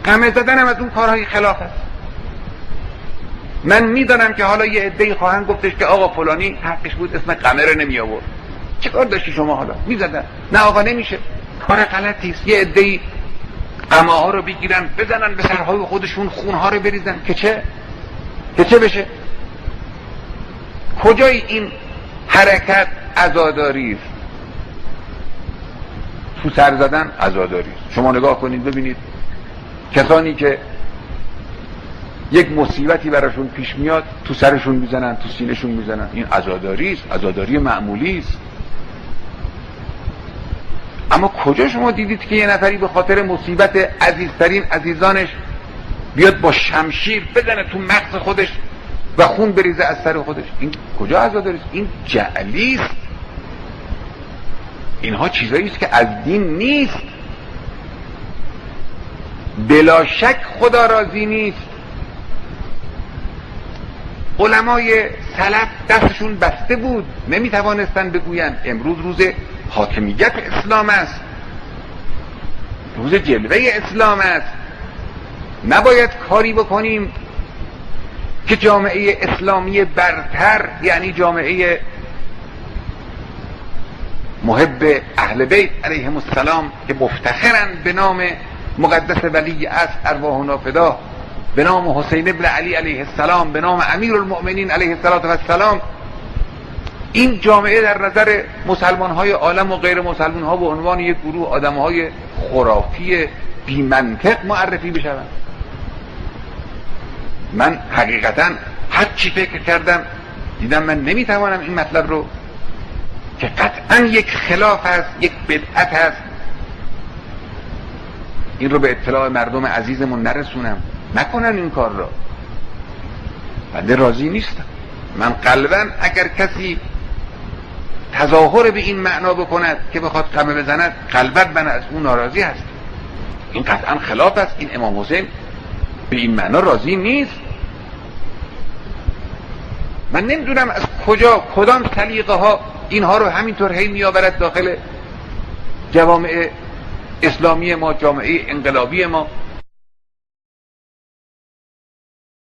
قمه زدن هم از اون کارهای خلاف است. من میدانم که حالا یه عده‌ای خواهند گفتش که آقا فلانی حقش بود اسم قمه رو نمی آورد. چه کار داشتی شما حالا؟ میزدن. نه آقا نمیشه. کار غلطی است. یه عده‌ای قمه ها رو بگیرن بزنن به سرهای خودشون، خونها رو بریزن که چه بشه؟ کجای این حرکت عزاداری است؟ تو سر زدن عزاداری است. شما نگاه کنید ببینید کسانی که یک مصیبتی براشون پیش میاد تو سرشون میزنن، تو سینه‌شون میزنن. این عزاداری است، عزاداری معمولی است. اما کجا شما دیدید که یه نفری به خاطر مصیبت عزیزترین عزیزانش بیاد با شمشیر بزنه تو مغز خودش و خون بریزه از سر خودش؟ این کجا عزاداری است؟ این جعلی است. اینها چیزایی است که از دین نیست. بلا شک خدا راضی نیست. علمای سلف دستشون بسته بود، نمیتوانستن بگویند. امروز روز حاکمیت اسلام است، روز جلوه اسلام است. نباید کاری بکنیم که جامعه اسلامی برتر، یعنی جامعه محب اهل بیت علیهم السلام که مفتخرند به نام مقدس ولی اصل ارواحنا فدا، به نام حسین ابن علی علیه السلام، به نام امیر المؤمنین علیه السلام، این جامعه در نظر مسلمان های عالم و غیر مسلمان ها به عنوان یک گروه آدم های خرافی بی منطق معرفی بشوند. من حقیقتا هر چی فکر کردم دیدم من نمیتوانم این مطلب رو که قطعا یک خلاف هست، یک بدعت هست، این رو به اطلاع مردم عزیزمون نرسونم. نکنن این کار را. بنده راضی نیستم. من قلبا اگر کسی تظاهر به این معنا بکند که بخواد قمه بزند، قلبا من از اون ناراضی هست. این قطعا خلاف است. این امام حسین به این معنا راضی نیست. من نمیدونم از کدام سلیقه ها اینها رو همینطور هی میآورد داخل جوامع اسلامی ما، جامعه انقلابی ما.